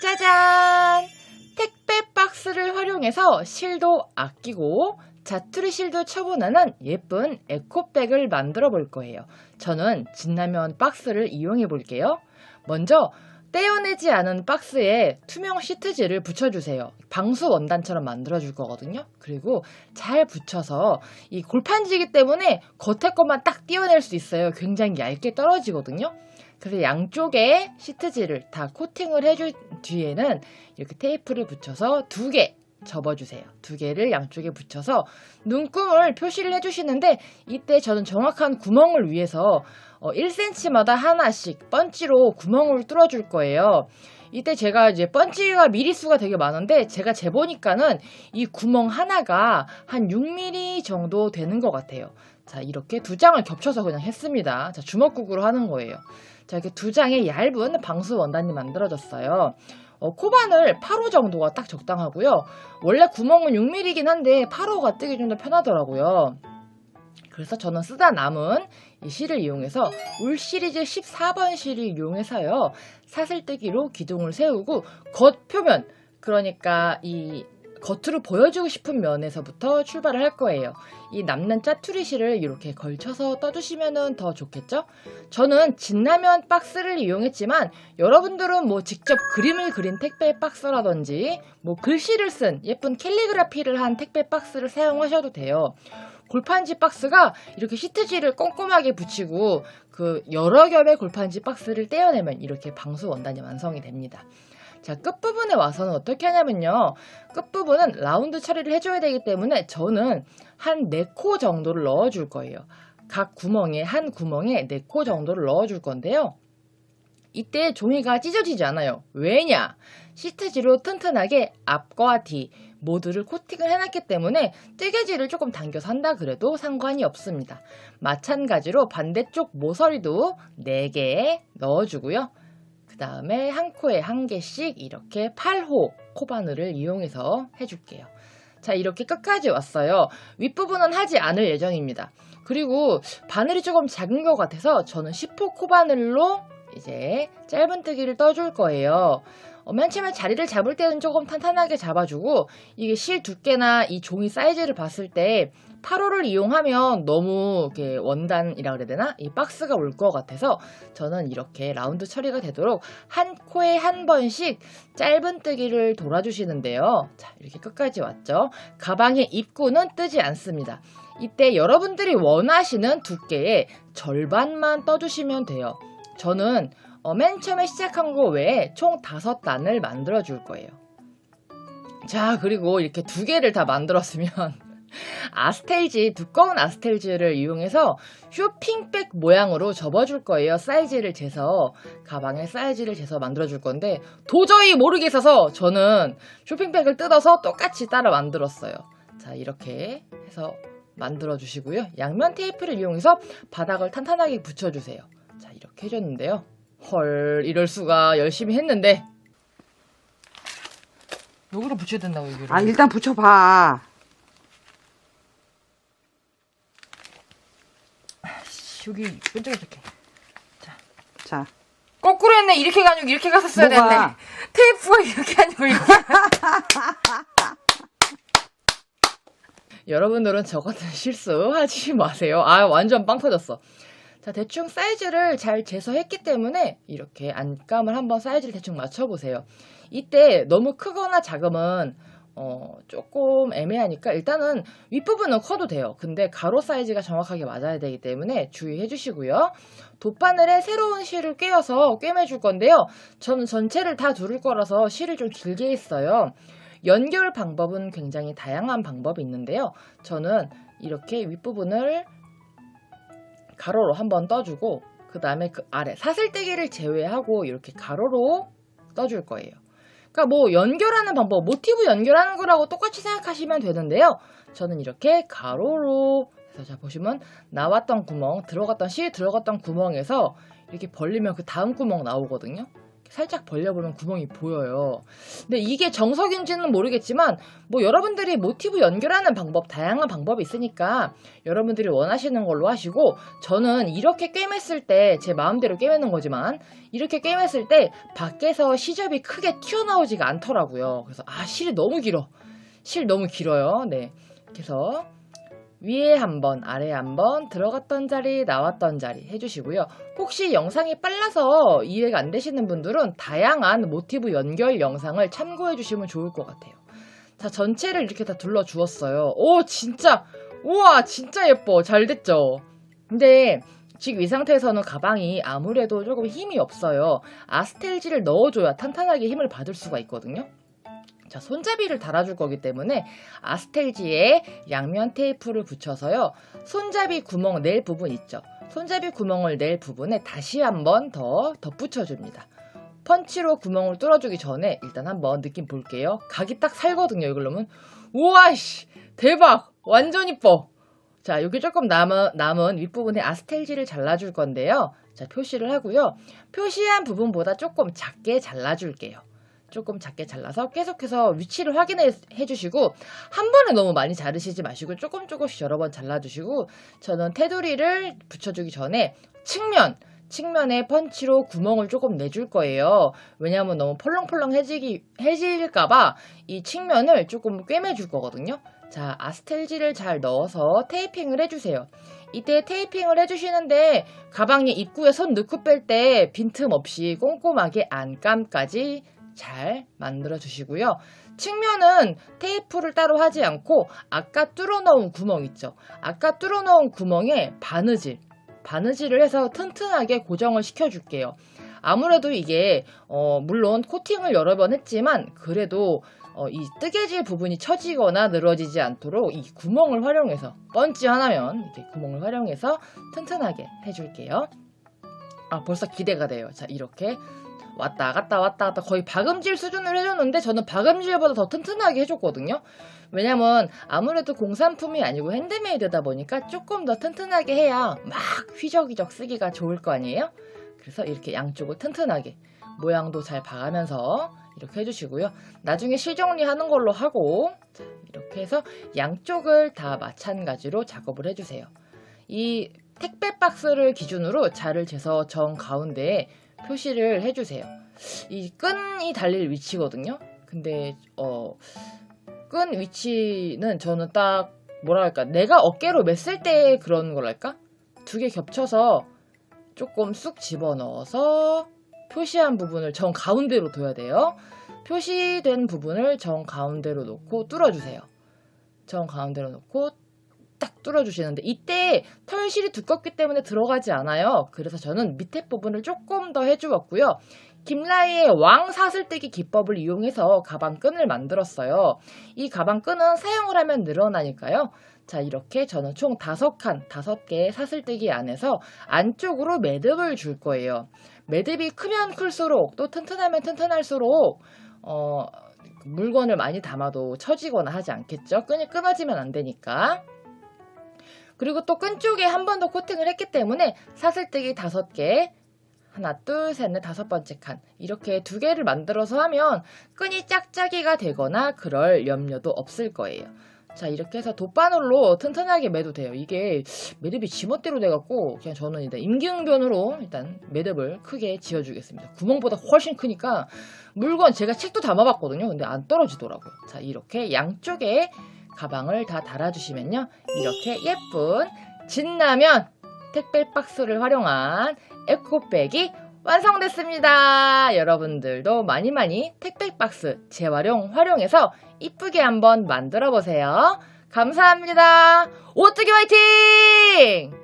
짜잔! 택배 박스를 활용해서 실도 아끼고 자투리 실도 처분하는 예쁜 에코백을 만들어 볼 거예요. 저는 진라면 박스를 이용해 볼게요. 먼저 떼어내지 않은 박스에 투명 시트지를 붙여주세요. 방수 원단처럼 만들어 줄 거거든요. 그리고 잘 붙여서 이 골판지이기 때문에 겉에 것만 딱 떼어낼 수 있어요. 굉장히 얇게 떨어지거든요. 그래서 양쪽에 시트지를 다 코팅을 해준 뒤에는 이렇게 테이프를 붙여서 2개 접어주세요. 2개를 양쪽에 붙여서 눈금을 표시를 해주시는데 이때 저는 정확한 구멍을 위해서 1cm마다 하나씩 번지로 구멍을 뚫어줄 거예요. 이때 제가 이제 번지가 미리수가 되게 많은데 제가 재보니까는 이 구멍 하나가 한 6mm 정도 되는 것 같아요. 자, 이렇게 2장을 겹쳐서 그냥 했습니다. 자, 주먹구구로 하는 거예요. 자, 이렇게 2장의 얇은 방수 원단이 만들어졌어요. 코바늘 8호 정도가 딱 적당하고요. 원래 구멍은 6mm이긴 한데 8호가 뜨기 좀 더 편하더라고요. 그래서 저는 쓰다 남은 이 실을 이용해서 울 시리즈 14번 실을 이용해서요. 사슬뜨기로 기둥을 세우고 겉표면, 그러니까 이 겉으로 보여주고 싶은 면에서부터 출발을 할 거예요. 이 남는 짜투리 실을 이렇게 걸쳐서 떠주시면 더 좋겠죠? 저는 진라면 박스를 이용했지만 여러분들은 뭐 직접 그림을 그린 택배 박스라든지 뭐 글씨를 쓴 예쁜 캘리그라피를 한 택배 박스를 사용하셔도 돼요. 골판지 박스가 이렇게 시트지를 꼼꼼하게 붙이고 그 여러 겹의 골판지 박스를 떼어내면 이렇게 방수 원단이 완성이 됩니다. 자, 끝부분에 와서는 어떻게 하냐면요. 끝부분은 라운드 처리를 해줘야 되기 때문에 저는 한 4코 정도를 넣어줄 거예요. 각 구멍에, 한 구멍에 4코 정도를 넣어줄 건데요. 이때 종이가 찢어지지 않아요. 왜냐? 시트지로 튼튼하게 앞과 뒤 모두를 코팅을 해놨기 때문에 뜨개질을 조금 당겨서 한다 그래도 상관이 없습니다. 마찬가지로 반대쪽 모서리도 4개 넣어주고요. 그 다음에 한 코에 1개씩 이렇게 8호 코바늘을 이용해서 해줄게요. 자, 이렇게 끝까지 왔어요. 윗부분은 하지 않을 예정입니다. 그리고 바늘이 조금 작은 것 같아서 저는 10호 코바늘로 이제 짧은뜨기를 떠줄 거예요. 맨 처음에 자리를 잡을 때는 조금 탄탄하게 잡아주고 이게 실 두께나 이 종이 사이즈를 봤을 때 8호를 이용하면 너무 이렇게 원단이라 그래야 되나? 이 박스가 올 것 같아서 저는 이렇게 라운드 처리가 되도록 한 코에 한 번씩 짧은뜨기를 돌아주시는데요. 자, 이렇게 끝까지 왔죠. 가방의 입구는 뜨지 않습니다. 이때 여러분들이 원하시는 두께의 절반만 떠주시면 돼요. 저는 맨 처음에 시작한 거 외에 총 5단을 만들어 줄 거예요. 자, 그리고 이렇게 2개를 다 만들었으면 아스텔지, 두꺼운 아스텔지를 이용해서 쇼핑백 모양으로 접어줄 거예요. 사이즈를 재서, 가방의 사이즈를 재서 만들어줄 건데 도저히 모르겠어서 저는 쇼핑백을 뜯어서 똑같이 따라 만들었어요. 자, 이렇게 해서 만들어 주시고요. 양면 테이프를 이용해서 바닥을 탄탄하게 붙여주세요. 자, 이렇게 해줬는데요. 헐, 이럴 수가. 열심히 했는데 여기로 붙여야 된다고. 여기로. 아, 일단 붙여봐. 여기 왼쪽에 이렇게. 자. 거꾸로 했네. 이렇게 가지고 이렇게 갔었어야 뭐가? 됐네. 테이프가 이렇게 아니고 이렇게. 여러분들은 저 같은 실수 하지 마세요. 아, 완전 빵 터졌어. 자, 대충 사이즈를 잘 재서했기 때문에 이렇게 안감을 한번 사이즈를 대충 맞춰보세요. 이때 너무 크거나 작으면 조금 애매하니까 일단은 윗부분은 커도 돼요. 근데 가로 사이즈가 정확하게 맞아야 되기 때문에 주의해 주시고요. 돗바늘에 새로운 실을 꿰어서 꿰매줄 건데요. 저는 전체를 다 두를 거라서 실을 좀 길게 했어요. 연결 방법은 굉장히 다양한 방법이 있는데요. 저는 이렇게 윗부분을 가로로 한번 떠주고 그 다음에 그 아래 사슬뜨기를 제외하고 이렇게 가로로 떠줄 거예요. 그러니까 뭐 연결하는 방법, 모티브 연결하는 거라고 똑같이 생각하시면 되는데요. 저는 이렇게 가로로 해서 자 보시면 나왔던 구멍, 실 들어갔던 구멍에서 이렇게 벌리면 그 다음 구멍 나오거든요. 살짝 벌려보면 구멍이 보여요. 근데 이게 정석인지는 모르겠지만 뭐 여러분들이 모티브 연결하는 방법 다양한 방법이 있으니까 여러분들이 원하시는 걸로 하시고, 저는 이렇게 꿰맸을 때 제 마음대로 꿰매는 거지만 이렇게 꿰맸을 때 밖에서 시접이 크게 튀어나오지가 않더라고요. 그래서 실이 너무 길어. 실 너무 길어요. 네. 그래서 위에 한 번, 아래에 한 번, 들어갔던 자리, 나왔던 자리 해주시고요. 혹시 영상이 빨라서 이해가 안 되시는 분들은 다양한 모티브 연결 영상을 참고해 주시면 좋을 것 같아요. 자, 전체를 이렇게 다 둘러주었어요. 오, 진짜! 우와, 진짜 예뻐. 잘 됐죠? 근데 지금 이 상태에서는 가방이 아무래도 조금 힘이 없어요. 아스텔지를 넣어줘야 탄탄하게 힘을 받을 수가 있거든요. 자, 손잡이를 달아줄 거기 때문에 아스텔지에 양면 테이프를 붙여서요. 손잡이 구멍 낼 부분 있죠. 손잡이 구멍을 낼 부분에 다시 한번 더 덧붙여줍니다. 펀치로 구멍을 뚫어주기 전에 일단 한번 느낌 볼게요. 각이 딱 살거든요, 이걸로면. 우와씨! 대박! 완전 이뻐! 자, 여기 조금 남은 윗부분에 아스텔지를 잘라줄 건데요. 자, 표시를 하고요. 표시한 부분보다 조금 작게 잘라줄게요. 조금 작게 잘라서 계속해서 위치를 확인해 주시고, 한 번에 너무 많이 자르시지 마시고 조금씩 여러 번 잘라주시고, 저는 테두리를 붙여주기 전에 측면에 펀치로 구멍을 조금 내줄 거예요. 왜냐하면 너무 펄렁펄렁 해질까봐 이 측면을 조금 꿰매줄 거거든요. 자, 아스텔지를 잘 넣어서 테이핑을 해주세요. 이때 테이핑을 해주시는데 가방에 입구에 손 넣고 뺄 때 빈틈 없이 꼼꼼하게 안감까지 잘 만들어 주시고요. 측면은 테이프를 따로 하지 않고 아까 뚫어 넣은 구멍 있죠. 아까 뚫어 넣은 구멍에 바느질을 해서 튼튼하게 고정을 시켜줄게요. 아무래도 이게 물론 코팅을 여러 번 했지만 그래도 이 뜨개질 부분이 처지거나 늘어지지 않도록 이 구멍을 활용해서, 펀치 하나면 이렇게 구멍을 활용해서 튼튼하게 해줄게요. 벌써 기대가 돼요. 자, 이렇게 왔다 갔다 거의 박음질 수준을 해줬는데 저는 박음질보다 더 튼튼하게 해줬거든요. 왜냐면 아무래도 공산품이 아니고 핸드메이드다 보니까 조금 더 튼튼하게 해야 막 휘적휘적 쓰기가 좋을 거 아니에요? 그래서 이렇게 양쪽을 튼튼하게 모양도 잘 봐가면서 이렇게 해주시고요. 나중에 실정리하는 걸로 하고, 자, 이렇게 해서 양쪽을 다 마찬가지로 작업을 해주세요. 이 택배 박스를 기준으로 자를 재서 정 가운데에 표시를 해주세요. 이 끈이 달릴 위치거든요. 근데 끈 위치는 저는 딱 뭐랄까, 내가 어깨로 맸을 때 그런 거랄까? 두 개 겹쳐서 조금 쑥 집어넣어서 표시한 부분을 정 가운데로 둬야 돼요. 표시된 부분을 정 가운데로 놓고 뚫어주세요. 정 가운데로 놓고 딱 뚫어주시는데 이때 털실이 두껍기 때문에 들어가지 않아요. 그래서 저는 밑에 부분을 조금 더 해주었고요. 김라이의 왕 사슬뜨기 기법을 이용해서 가방 끈을 만들었어요. 이 가방 끈은 사용을 하면 늘어나니까요. 자, 이렇게 저는 총 5개의 사슬뜨기 안에서 안쪽으로 매듭을 줄 거예요. 매듭이 크면 클수록, 또 튼튼하면 튼튼할수록 물건을 많이 담아도 처지거나 하지 않겠죠. 끈이 끊어지면 안 되니까. 그리고 또 끈 쪽에 한 번 더 코팅을 했기 때문에 사슬뜨기 5개, 하나, 둘, 셋, 넷, 5번째 칸, 이렇게 2개를 만들어서 하면 끈이 짝짝이가 되거나 그럴 염려도 없을 거예요. 자, 이렇게 해서 돗바늘로 튼튼하게 매도 돼요. 이게 매듭이 지멋대로 돼갖고 그냥 저는 일단 임기응변으로 일단 매듭을 크게 지어주겠습니다. 구멍보다 훨씬 크니까 물건 제가 책도 담아봤거든요. 근데 안 떨어지더라고요. 자, 이렇게 양쪽에 가방을 다 달아주시면요, 이렇게 예쁜 진라면 택배 박스를 활용한 에코백이 완성됐습니다. 여러분들도 많이 택배 박스 활용해서 이쁘게 한번 만들어 보세요. 감사합니다. 오뚜기 화이팅!